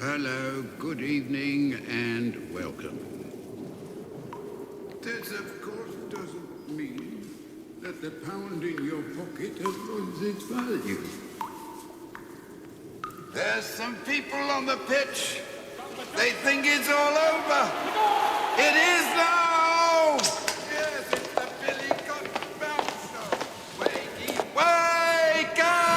Hello, good evening, and welcome. This, of course, doesn't mean that the pound in your pocket has lost its value. There's some people on the pitch. They think it's all over. It is now! Yes, it's the Billy Cotton Bounce Show. Wakey, wakey!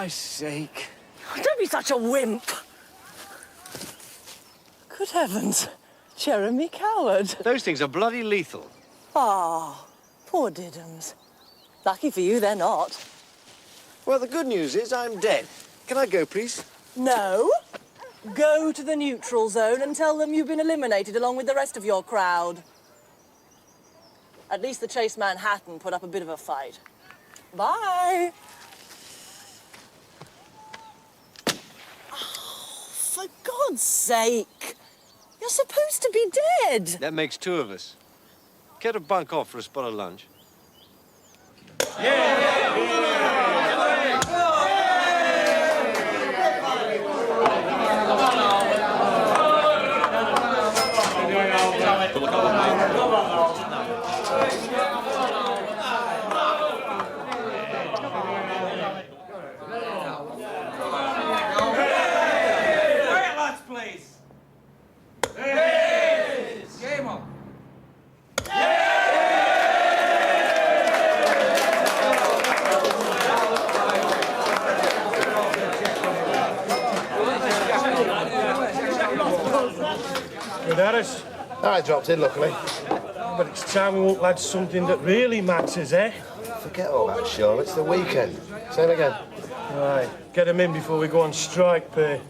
Christ's sake. Don't be such a wimp. Good heavens. Jeremy Coward. Those things are bloody lethal. Ah, poor Diddums. Lucky for you, they're not. Well, the good news is I'm dead. Can I go, please? No. Go to the neutral zone and tell them you've been eliminated along with the rest of your crowd. At least the Chase Manhattan put up a bit of a fight. Bye. Oh, for God's sake. You're supposed to be dead. That makes two of us. Care to bunk off for a spot of lunch? I dropped in, luckily. But it's time we won't lad something that really matters, eh? Forget all that, Sean. It's the weekend. Say it again. Aye, get them in before we go on strike pay.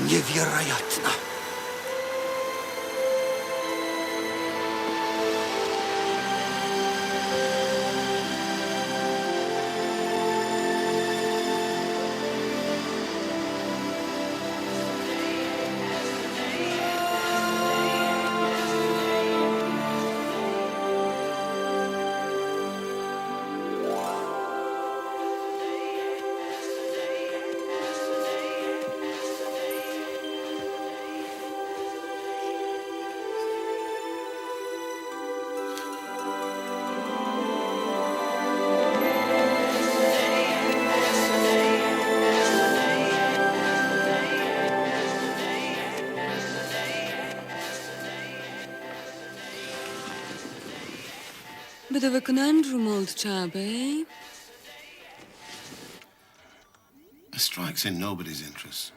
Невероятно. Bit of a conundrum, old chap, eh? A strike's in nobody's interest.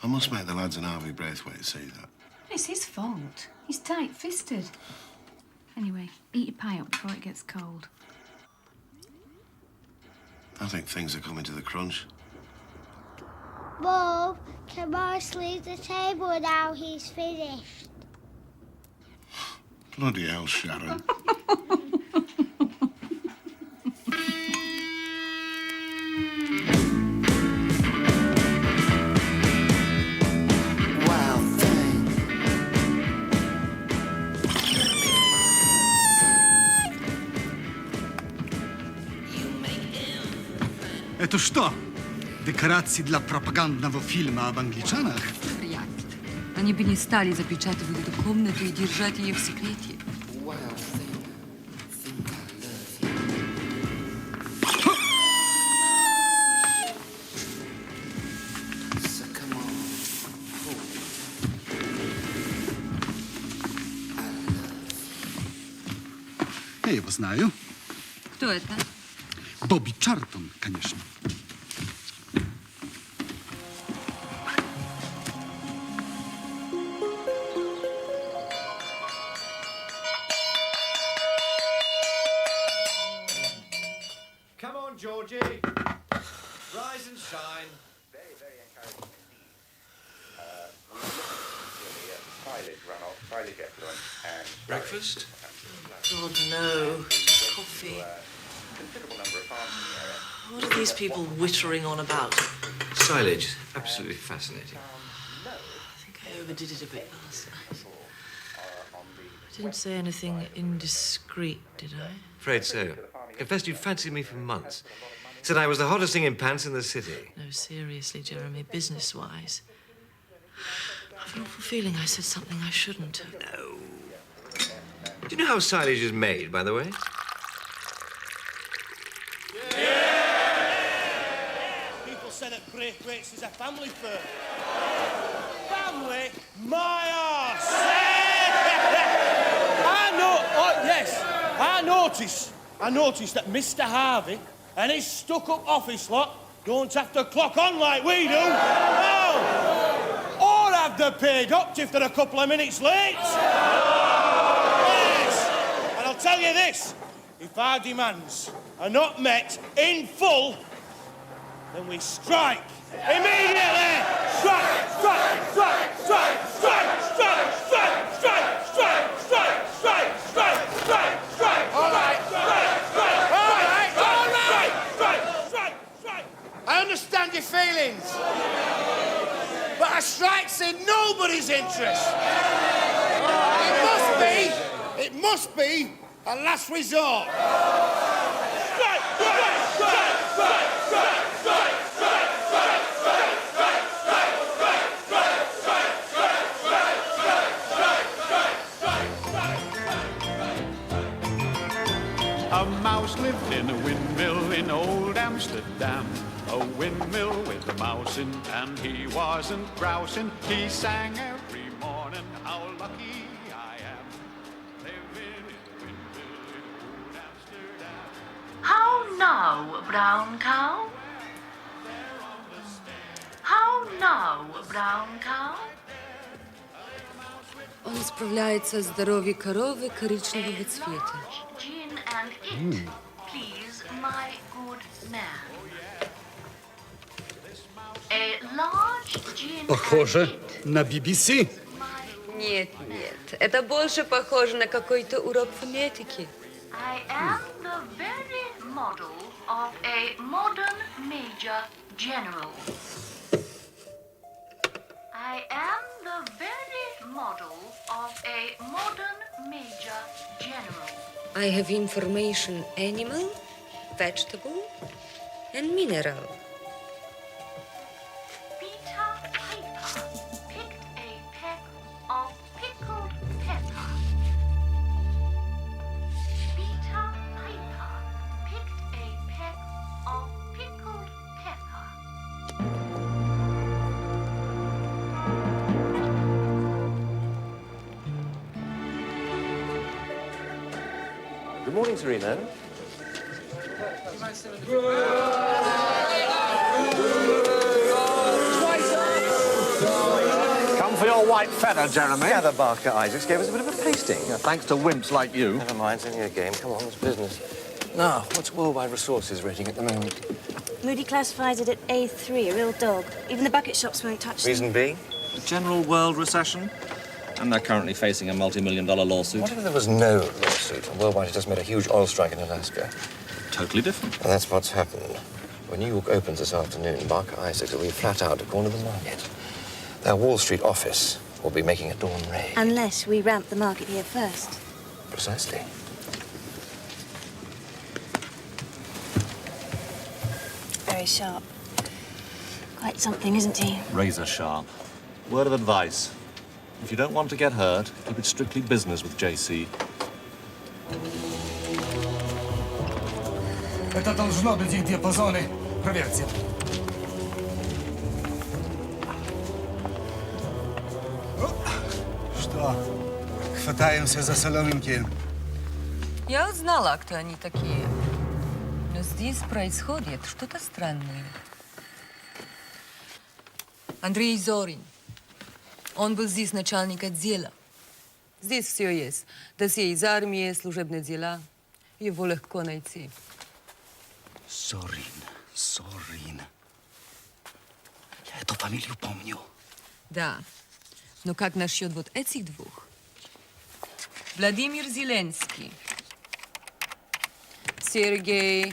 I must make the lads and Harvey Braithwaite see that. It's his fault. He's tight-fisted. Anyway, eat your pie up before it gets cold. I think things are coming to the crunch. Bob, can Morris leave the table now he's finished? Bloody hell, Sharon. Это что? Декорации для пропагандного фильма об англичанах? Вряд ли. Они бы не стали запечатывать эту комнату и держать ее в секрете. Я его знаю. Кто это? Бобби Чартон, конечно. Come on, Georgie. Rise and shine. Very, very encouraging indeed. Silage runoff, silage effluent, and Breakfast? God, no. Just coffee. considerable number of farms in the area. What are these these people wittering on about? Silage. Absolutely fascinating. I think I overdid it a bit last night. I didn't say anything indiscreet, did I? Afraid so. Confessed you'd fancied me for months. Said I was the hottest thing in pants in the city. No, seriously, Jeremy, business-wise. I've an awful feeling I said something I shouldn't have. No. Do you know how silage is made, by the way? People say that Braithwaite's is a family firm. Family? My arse! I noticed that Mr. Harvey and his stuck-up office lot don't have to clock on like we do. No! Or have their pay docked if they're a couple of minutes late. Yes! And I'll tell you this, if our demands are not met in full, then we strike. Immediately! Strike! Strike! Strike! Strike! Strike! Strike! Strike! Strike! Strike! Strike! Strike! Strike! Strike! Strike! All right! Strike! Strike! All right! All right! Strike! Strike! Strike! I understand your feelings, but a strike's in nobody's interest. It must be a last resort. Strike! Strike! Strike! Strike! Strike! Strike! A mouse lived in a windmill in old Amsterdam. A windmill with a mouse in, and he wasn't grousing. He sang every morning, how lucky I am. Living in a windmill in old Amsterdam. How now, brown cow? How now, brown cow? Он справляется о здоровье коровы коричневого цвета. Gin and it, please, my good man. A large gin Похоже на BBC. Нет, нет, это больше похоже на какой-то урок фонетики. I am the very model of a modern major general. I am the very model of a modern major general. I have information animal, vegetable, and mineral. Peter Piper picked a peck of pickled pepper. Peter Piper picked a peck of pickled pepper. Good morning, Serena. Come for your white feather, Jeremy. Yeah, the Barker Isaacs gave us a bit of a pasting. Yeah, thanks to wimps like you. Never mind, it's only a game. Come on, it's business. Now, what's Worldwide Resources rating at the moment? Moody classifies it at A3, a real dog. Even the bucket shops won't touch them. Reason being? The general world recession. And they're currently facing a multi-million-dollar lawsuit. What if there was no lawsuit and Worldwide has just made a huge oil strike in Alaska? Totally different. And that's what's happened. When New York opens this afternoon, Barker Isaacs will be flat out to corner the market. Their Wall Street office will be making a dawn raid. Unless we ramp the market here first. Precisely. Very sharp. Quite something, isn't he? Razor sharp. Word of advice. If you don't want to get hurt, keep it strictly business with JC. Это должно быть их диапазоны. Проверьте. Что? Хватаемся за соломинки. Я узнала, кто они такие. Но здесь происходит что-то странное. Андрей Зорин. Он был здесь начальник отдела. Здесь все есть. Досье из армии, служебные дела. Его легко найти. Зорин. Я эту фамилию помню. Да. Но как насчет вот этих двух? Владимир Зеленский. Сергей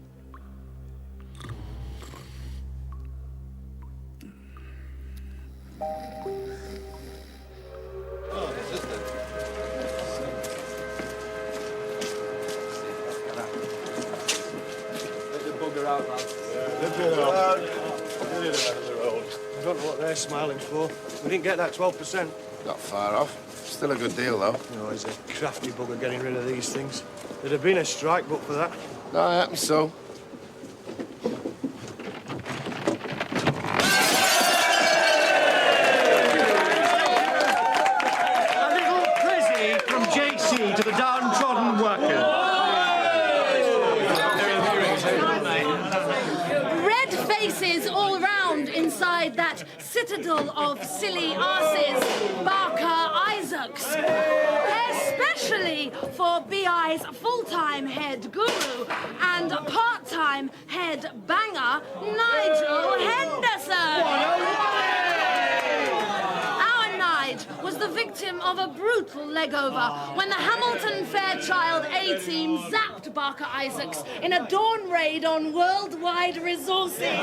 Get it out of the road. I don't know what they're smiling for. We didn't get that 12%. Not far off. Still a good deal, though. No, he's a crafty bugger getting rid of these things. There'd have been a strike but for that. No, it happens so. A little prezi from JC to the downtrodden worker. Red faces all round inside that citadel of silly arses, Barker Isaacs. Especially for BI's full-time head guru and part-time head banger, Nigel Henderson. Our Nige was the victim of a brutal leg-over when the Hamilton Fairchild A-team zapped Barker Isaacs in a dawn raid on worldwide resources.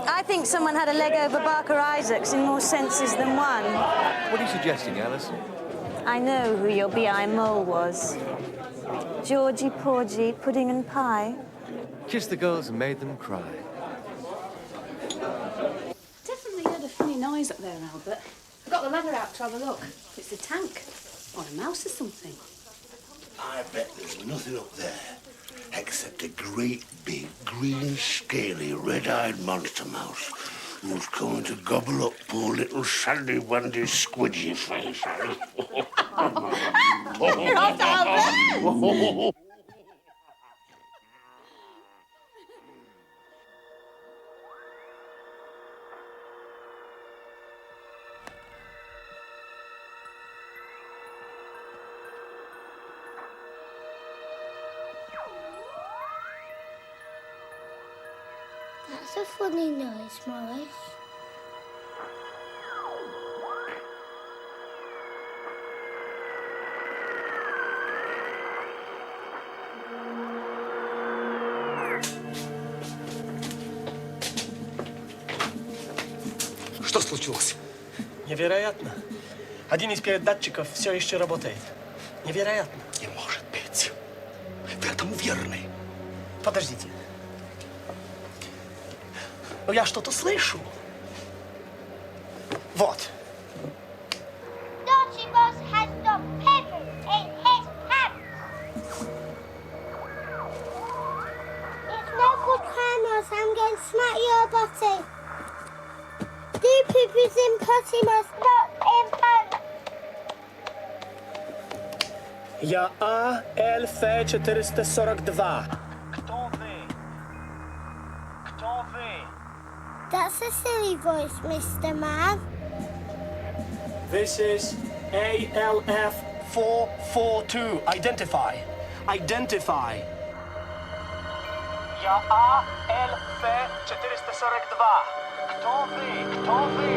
I think someone had a leg over Barker Isaacs in more senses than one. What are you suggesting, Alice? I know who your BI mole was. Georgie Porgy, Pudding and Pie. Kissed the girls and made them cry. Definitely heard a funny noise up there, Albert. I got the ladder out to have a look. It's a tank. Or a mouse or something. I bet there's nothing up there except a great big green scaly red-eyed monster mouse who's going to gobble up poor little Sandy Wendy's squidgy face. Not Albert! That's a funny noise, Morris. Что случилось? Невероятно. Один из передатчиков все еще работает. Невероятно. Не может быть. Вы этому верны? Подождите. Но я что-то слышу. Вот. Naughty Boss has got pepper in his pants. It's no good crying or I'm going to smack your body. Do poopies in potty mouth, not in pants. Я АЛФ-442. Кто вы? Кто вы? That's a silly voice, Mr. Man. This is ALF-442. Identify. Identify. Я АЛФ-442. Кто вы? Кто вы?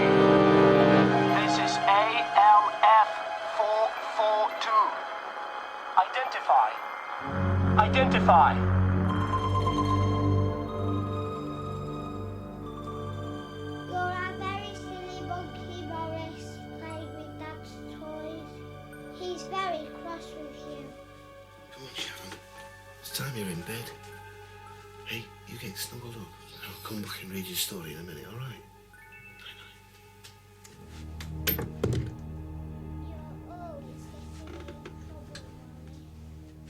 This is ALF-442. Identify. Identify. You're a very silly monkey, Morris, playing with Dad's toys. He's very cross with you. Come on, Sharon. It's time you're in bed. Hey, you get snuggled up. I'll come back and read your story in a minute, all right?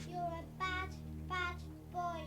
You're a bad, bad boy.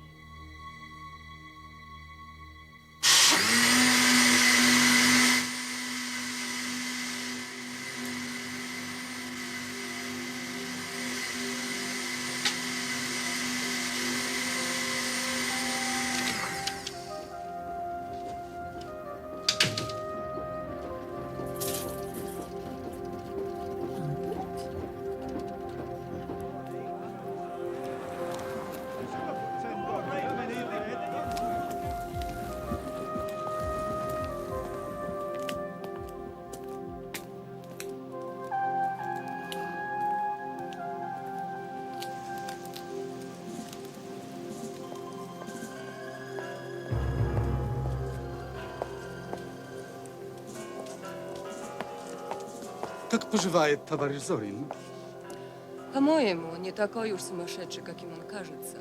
Как поживает товарищ Зорин? По-моему, он не такой уж сумасшедший, каким он кажется.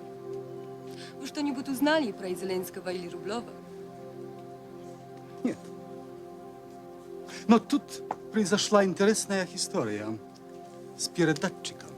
Вы что-нибудь узнали про Зеленского или Рублева? Нет. Но тут произошла интересная история с передатчиком.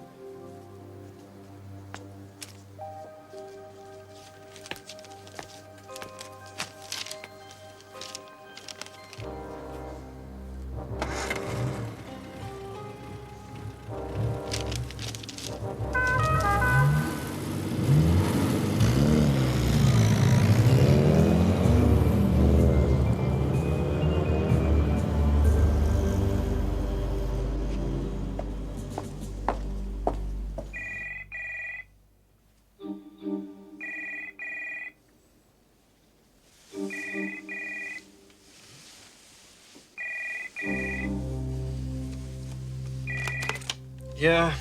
Yeah.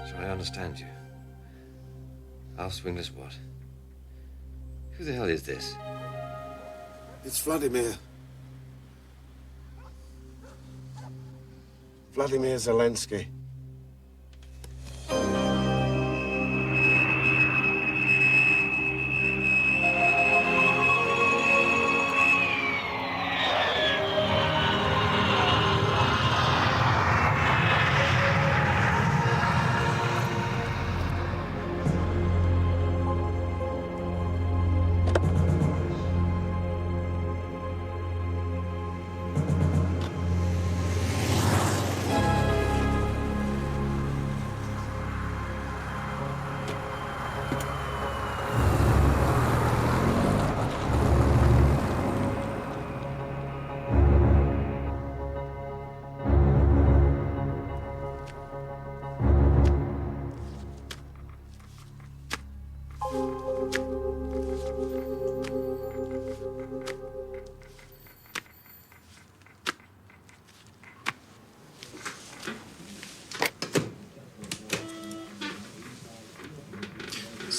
So I understand you. House wingless what? Who the hell is this? It's Vladimir. Vladimir Zelensky.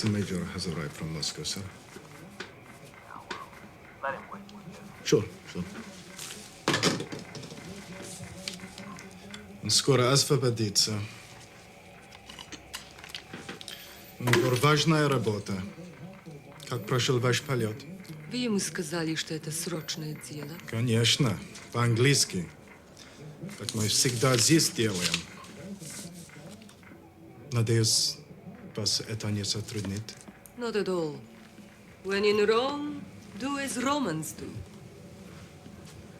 The major has arrived from Moscow, sir. Sure. Он скоро освободится. У него важная работа. Как прошел ваш полет? Вы ему сказали, что это срочное дело? Конечно, по-английски. Как мы всегда здесь делаем. Надеюсь, вас это не затруднит. Not at all. When in Rome, do as Romans do.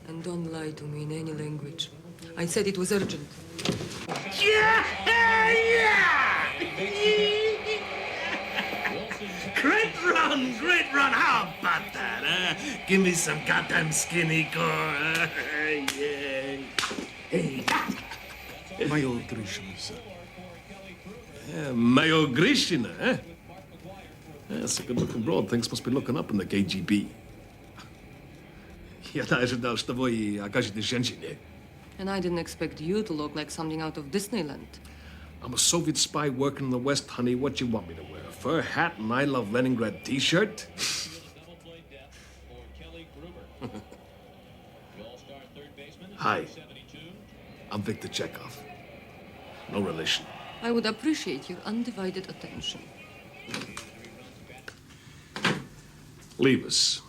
And don't lie to me in any language. I said it was urgent. Yeah! Great run. How about that, huh? Give me some goddamn skinny core. Yeah. Hey. Major Grishina, sir. Yeah, Major Grishina, eh? That's a good-looking broad. Things must be looking up in the KGB. Я ожидал, что вы окажетесь женщиной. And I didn't expect you to look like something out of Disneyland. I'm a Soviet spy working in the West, honey. What you want me to wear? A fur hat and I Love Leningrad t-shirt? Hi. I'm Victor Chekhov. No relation. I would appreciate your undivided attention. Leave us.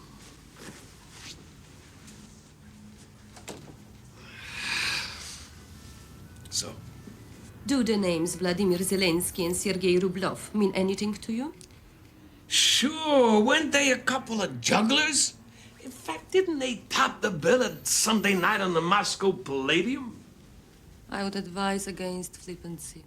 So, Do the names Vladimir Zelensky and Sergei Rublev mean anything to you? sure, weren't they a couple of jugglers? In fact, didn't they top the bill at Sunday night on the Moscow Palladium? I would advise against flippancy.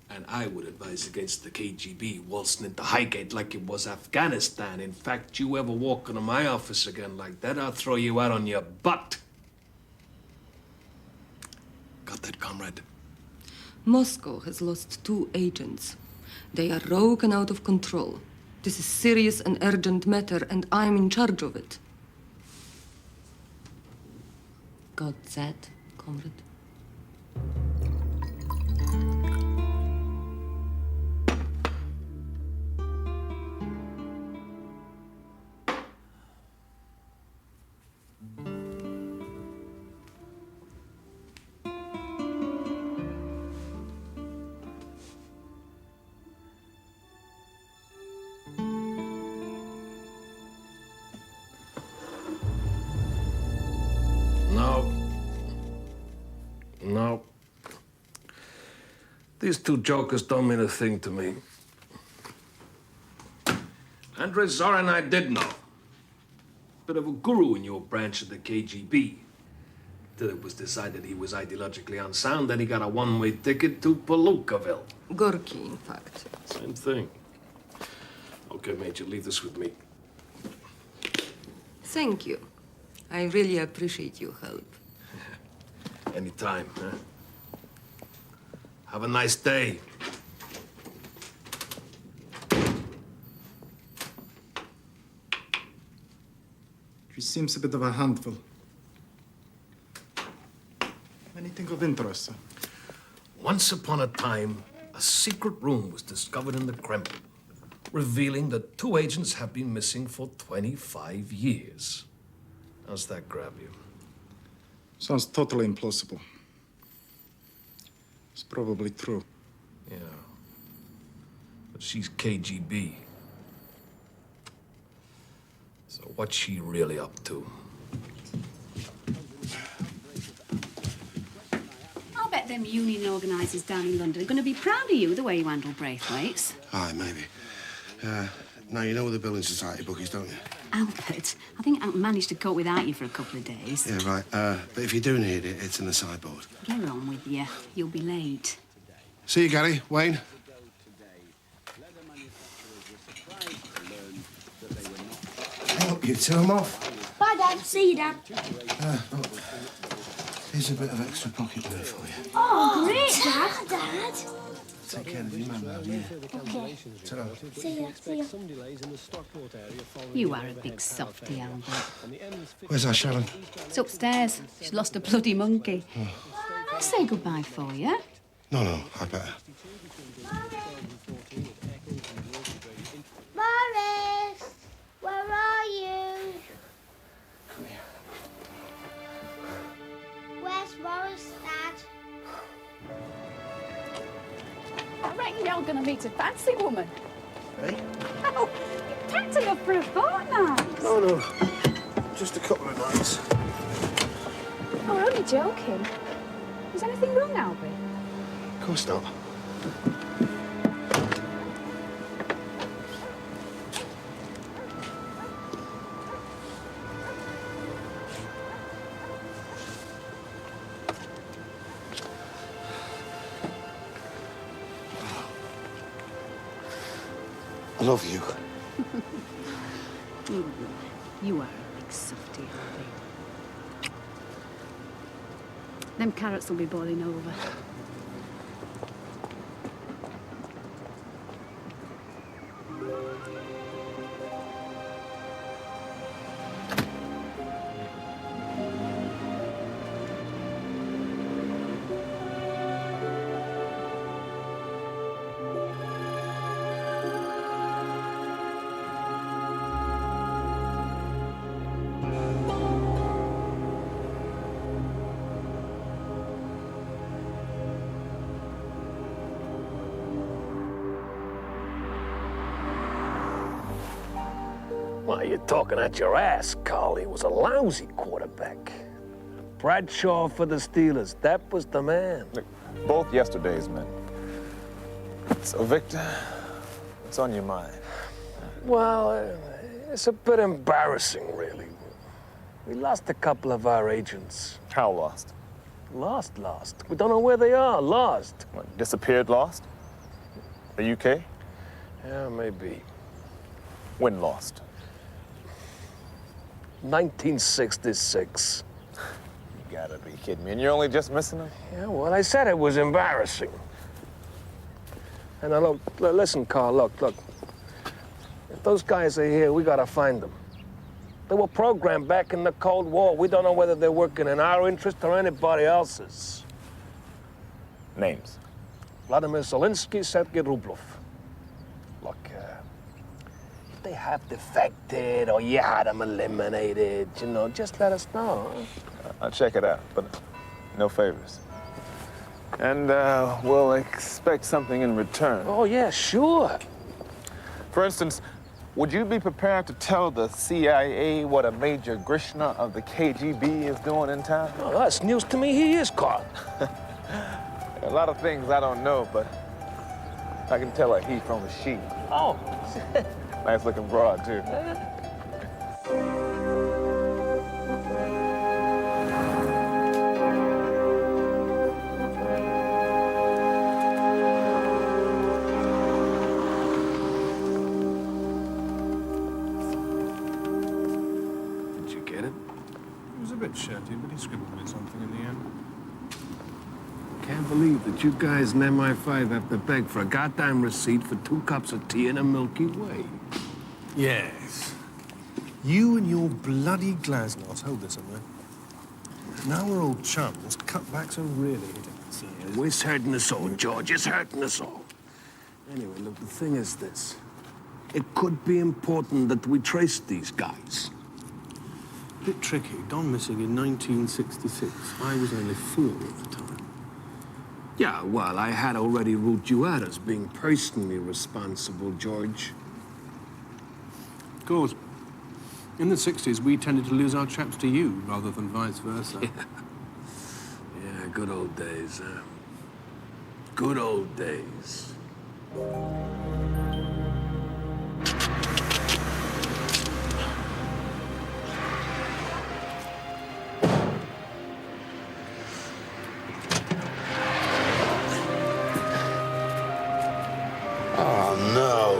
And I would advise against the KGB waltzing into Highgate like it was Afghanistan. In fact, you ever walk into my office again like that, I'll throw you out on your butt. Got that, comrade? Moscow has lost 2 agents. They are rogue and out of control. This is serious and urgent matter, and I'm in charge of it. Got that, comrade? These two jokers don't mean a thing to me. Andrei Zorin I did know. Bit of a guru in your branch of the KGB. Till it was decided he was ideologically unsound, then he got a one-way ticket to Pulukaville. Gorky, in fact. Same thing. Okay, Major, leave this with me. Thank you. I really appreciate your help. Anytime, huh? Have a nice day. She seems a bit of a handful. Anything of interest, sir? Once upon a time, a secret room was discovered in the Kremlin, revealing that two agents have been missing for 25 years. How's that grab you? Sounds totally implausible. It's probably true. Yeah. But she's KGB. So what's she really up to? I'll bet them union organisers down in London are going to be proud of you, the way you handle Braithwaites. Aye, maybe. Now, you know where the Building Society book is, don't you? Albert, I think I managed to cope without you for a couple of days. Yeah, right. But if you do need it, it's in the sideboard. Get on with you. You'll be late. See you, Gary. Wayne. Help you two, I'm off. Bye, Dad. See you, Dad. Look. Here's a bit of extra pocket money for you. Oh, great, Dad. Take care of your man, yeah. Okay. Ta-ra. See ya. See ya. You are a big softy, Albert. Where's our Sharon? It's upstairs. She's lost a bloody monkey. I'll say goodbye for you. No, I better. Morris, where are you? Where's Morris, Dad? I reckon you're going to meet a fancy woman. Hey? Oh, you've packed enough for a fortnight. No. Just a couple of nights. Oh, we're only joking. Is anything wrong, Albie? Of course not. I love you. You are a big softy, Albie. Them carrots will be boiling over. Well, you're talking at your ass, Carl. He was a lousy quarterback. Bradshaw for the Steelers. That was the man. Look, both yesterday's men. So, Victor, what's on your mind? Well, it's a bit embarrassing, really. We lost a couple of our agents. How lost? Lost. We don't know where they are. Lost. What, disappeared lost? The UK? Yeah, maybe. When lost? 1966. You gotta be kidding me. And you're only just missing them? Yeah, well, I said it was embarrassing. And now, look, listen, Carl, look. If those guys are here, we gotta find them. They were programmed back in the Cold War. We don't know whether they're working in our interest or anybody else's. Names? Vladimir Zelensky, Sergei Rublev. Look, if they have defected or you had them eliminated, just let us know. I'll check it out, but no favors. And we'll expect something in return. Oh, yeah, sure. For instance, would you be prepared to tell the CIA what a Major Grishina of the KGB is doing in town? Oh, that's news to me. He is, Carl. A lot of things I don't know, but I can tell a he from a she. Oh. Nice looking broad, too. Did you get it? It was a bit shirty, but he scribbled me something in the end. Can't believe that you guys in MI5 have to beg for a goddamn receipt for 2 cups of tea in a Milky Way. Yes. You and your bloody glasnost. Hold this somewhere. Now we're all chums. Cutbacks are really hitting us. Yeah, it's hurting us all, George. It's hurting us all. Anyway, look, the thing is this. It could be important that we trace these guys. Bit tricky. Don missing in 1966. I was only 4 at the time. Yeah, well, I had already ruled you out as being personally responsible, George. Of course. In the 60s, we tended to lose our chaps to you rather than vice versa. Yeah, good old days, huh? Good old days. Oh, no.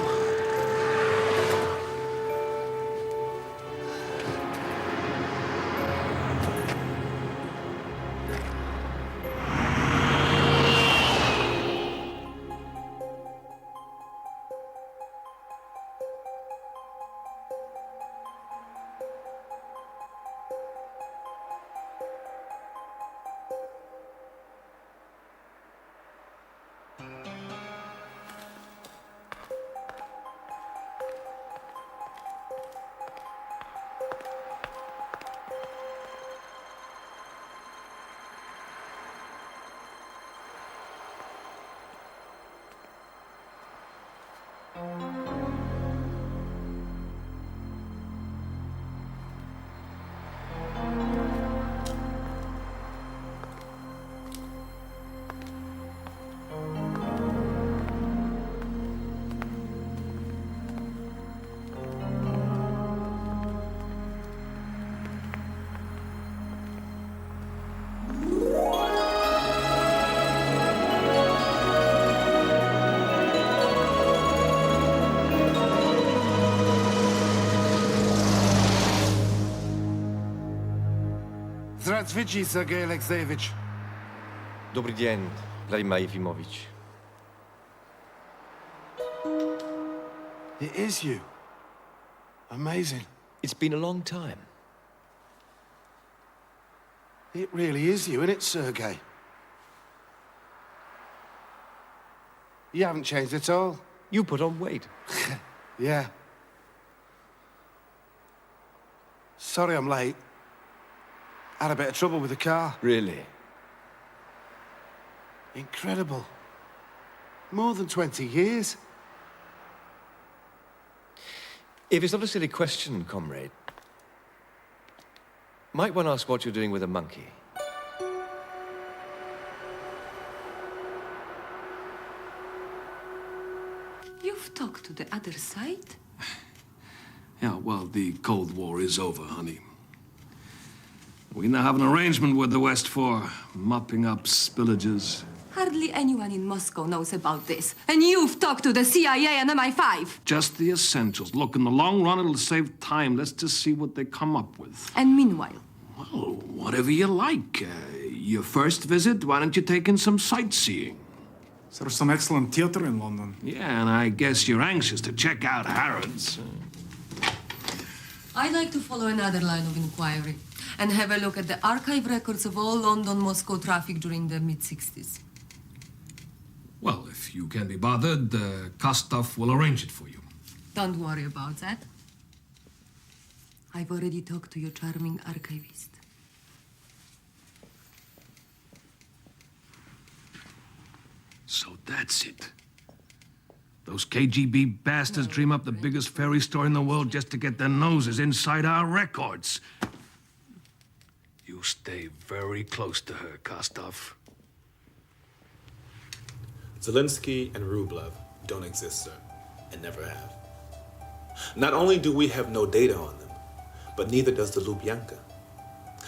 Здравствуйте, Sergei Alexeyevich. Добрый день, Vladimir Yefimovich. It is you. Amazing. It's been a long time. It really is you, isn't it, Sergei? You haven't changed at all. You put on weight. Yeah. Sorry I'm late. Had a bit of trouble with the car. Really? Incredible. More than 20 years. If it's not a silly question, comrade, might one ask what you're doing with a monkey? You've talked to the other side? Yeah, well, the Cold War is over, honey. We now have an arrangement with the West for mopping up spillages. Hardly anyone in Moscow knows about this. And you've talked to the CIA and MI5. Just the essentials. Look, in the long run, it'll save time. Let's just see what they come up with. And meanwhile? Well, whatever you like. Your first visit, why don't you take in some sightseeing? There's some excellent theater in London. Yeah, and I guess you're anxious to check out Harrods. I'd like to follow another line of inquiry and have a look at the archive records of all London-Moscow traffic during the mid-60s. Well, if you can be bothered, Kostov will arrange it for you. Don't worry about that. I've already talked to your charming archivist. So that's it. Those KGB bastards dream up the biggest fairy story in the world just to get their noses inside our records. You stay very close to her, Kostov. Zelensky and Rublev don't exist, sir, and never have. Not only do we have no data on them, but neither does the Lubyanka.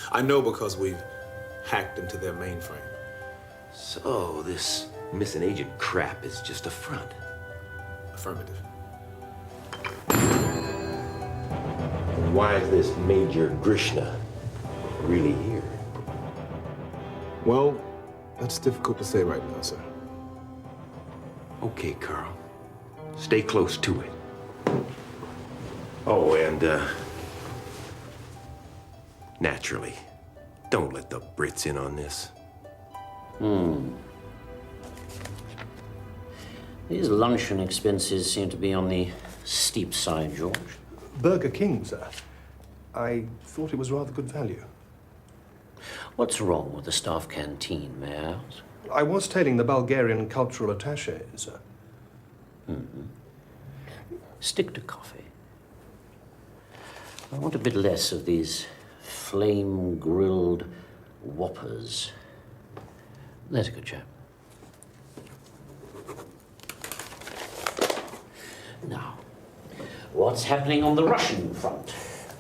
I know because we've hacked into their mainframe. So this missing agent crap is just a front. Affirmative. Why is this Major Grishina really here? Well, that's difficult to say right now, sir. Okay, Carl. Stay close to it. Oh, and, naturally, don't let the Brits in on this. These luncheon expenses seem to be on the steep side, George. Burger King, sir. I thought it was rather good value. What's wrong with the staff canteen, may I ask? I was telling the Bulgarian cultural attaché, sir. Stick to coffee. I want a bit less of these flame-grilled whoppers. There's a good chap. Now, what's happening on the Russian front?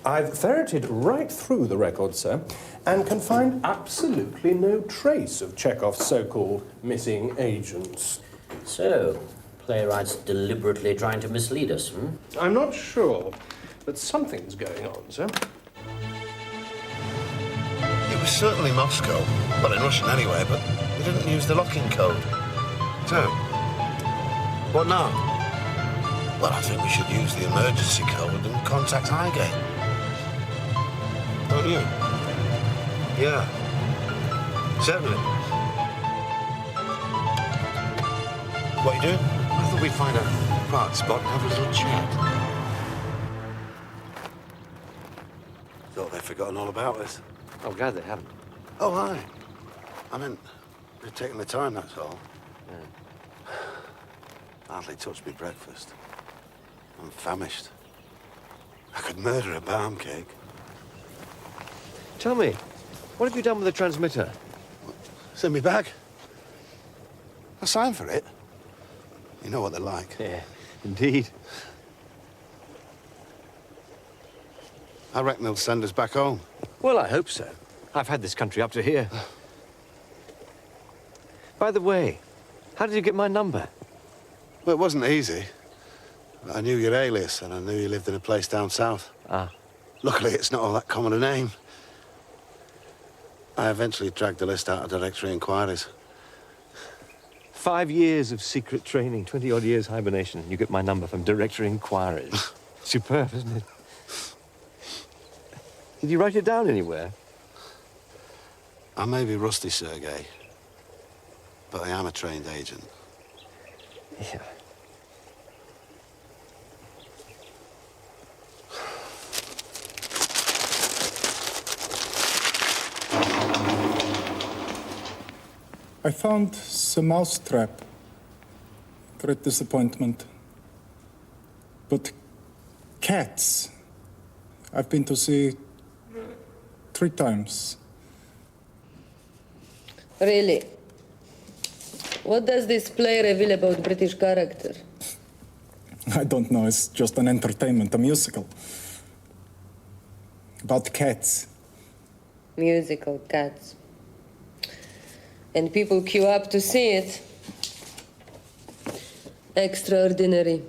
I've ferreted right through the record, sir, and can find absolutely no trace of Chekhov's so-called missing agents. So, playwrights deliberately trying to mislead us, I'm not sure, but something's going on, sir. It was certainly Moscow. Well, in Russian anyway, but we didn't use the locking code. So, what now? Well, I think we should use the emergency code and contact Highgate. Don't you? Yeah. Certainly. What are you doing? I thought we'd find a quiet spot and have a little chat. Thought they'd forgotten all about us. I'm glad they haven't. Oh, hi. I meant, they're taking the time, that's all. Hardly touched me breakfast. I'm famished. I could murder a barm cake. Tell me, what have you done with the transmitter? Send me back. I signed for it. You know what they're like. Yeah, indeed. I reckon they'll send us back home. Well, I hope so. I've had this country up to here. By the way, how did you get my number? Well, it wasn't easy. I knew your alias, and I knew you lived in a place down south. Ah. Luckily, it's not all that common a name. I eventually dragged the list out of directory inquiries. 5 years of secret training, 20-odd years hibernation. You get my number from directory inquiries. Superb, isn't it? Did you write it down anywhere? I may be rusty, Sergei, but I am a trained agent. Yeah. I found the mousetrap. Great disappointment. But cats, I've been to see 3 times. Really? What does this play reveal about British character? I don't know, it's just an entertainment, a musical. About cats. Musical cats. And people queue up to see it. Extraordinary.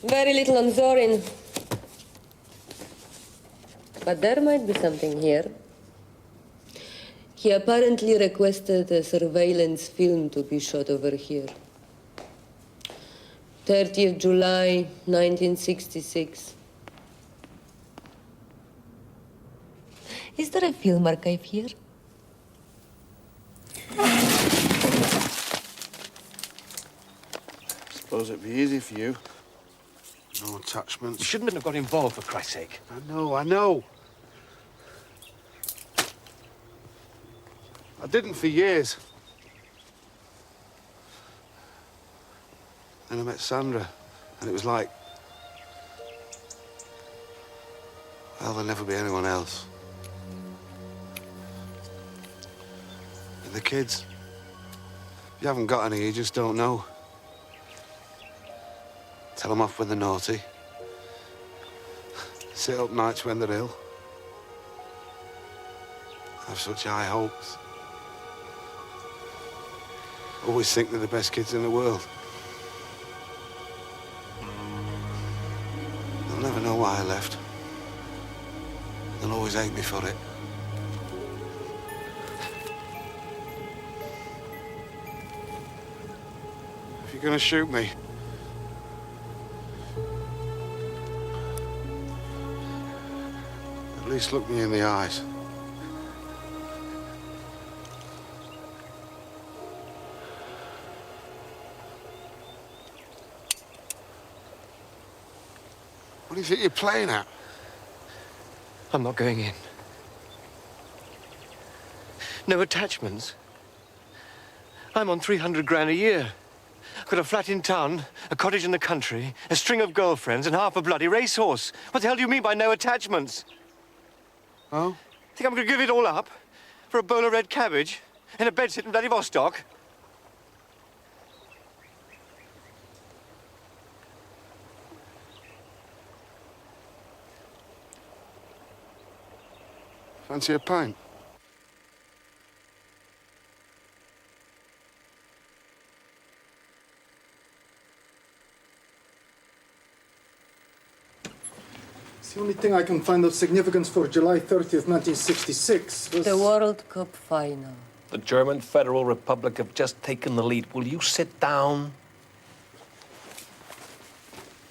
Very little on Zorin. But there might be something here. He apparently requested a surveillance film to be shot over here. 30th July, 1966. Is there a film archive here? Suppose it'd be easy for you. No attachments. You shouldn't have got involved, for Christ's sake. I know. I didn't for years. Then I met Sandra, and it was like, well, there'll never be anyone else. And the kids, You haven't got any, you just don't know. Tell them off when they're naughty. Sit up nights when they're ill. Have such high hopes. Always think they're the best kids in the world. They'll never know why I left. They'll always hate me for it. If you're gonna shoot me, at least look me in the eyes. What do you think you're playing at? I'm not going in. No attachments. I'm on 300 grand a year. I've got a flat in town, a cottage in the country, a string of girlfriends, and half a bloody racehorse. What the hell do you mean by no attachments? Oh? Think I'm going to give it all up for a bowl of red cabbage and a bedsit in Vladivostok? Fancy a pint? It's the only thing I can find of significance for July 30th, 1966 was... The World Cup final. The German Federal Republic have just taken the lead. Will you sit down?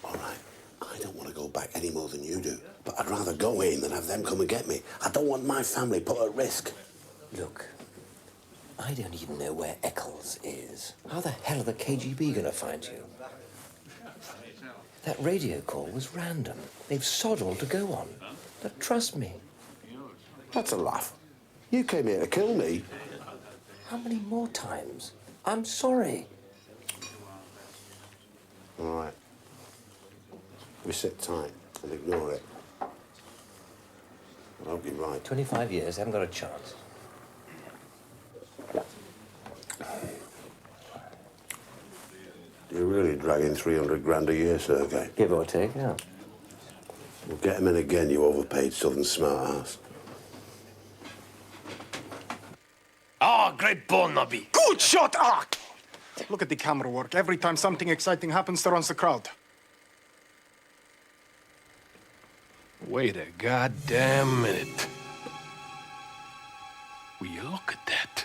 All right, I don't want to go back any more than you do, but I'd rather go in than have them come and get me. I don't want my family put at risk. Look, I don't even know where Eccles is. How the hell are the KGB going to find you? That radio call was random. They've sod all to go on. But trust me. That's a laugh. You came here to kill me. How many more times? I'm sorry. All right. We sit tight and ignore it. I hope you're right. 25 years, haven't got a chance. You're really dragging 300 grand a year, Sergei. Give or take, yeah. We'll get him in again, you overpaid southern smart ass. Ah, great ball, Nobby. Good shot, ah! Look at the camera work. Every time something exciting happens, there runs the crowd. Wait a goddamn minute. Will you look at that?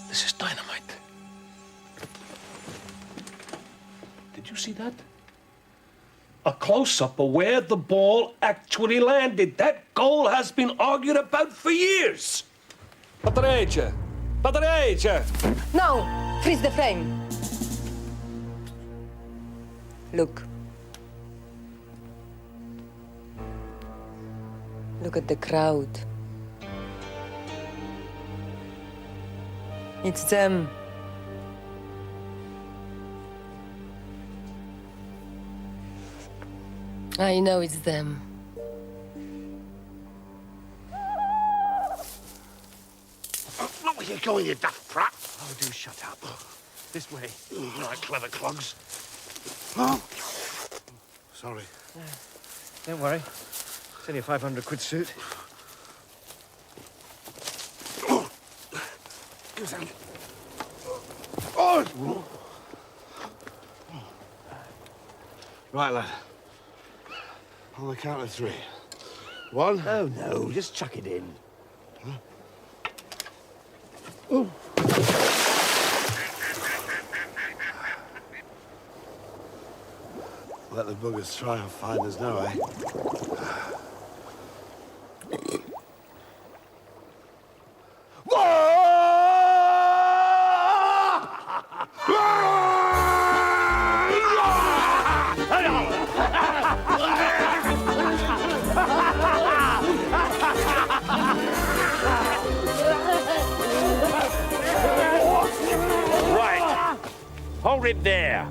This is dynamite. Did you see that? A close-up of where the ball actually landed. That goal has been argued about for years. Patrejče! Patrejče! No! Freeze the frame. Look. Look at the crowd. It's them. I know it's them. Look where you're going, you daft prat. Oh, do shut up. This way. You like clever clogs. Oh. Sorry. Don't worry. It's only a 500 quid suit. Oh! Right, lad. On the count of 3. 1. Oh, no, just chuck it in. Oh. Let the buggers try and find us now, eh? Right. Hold it there.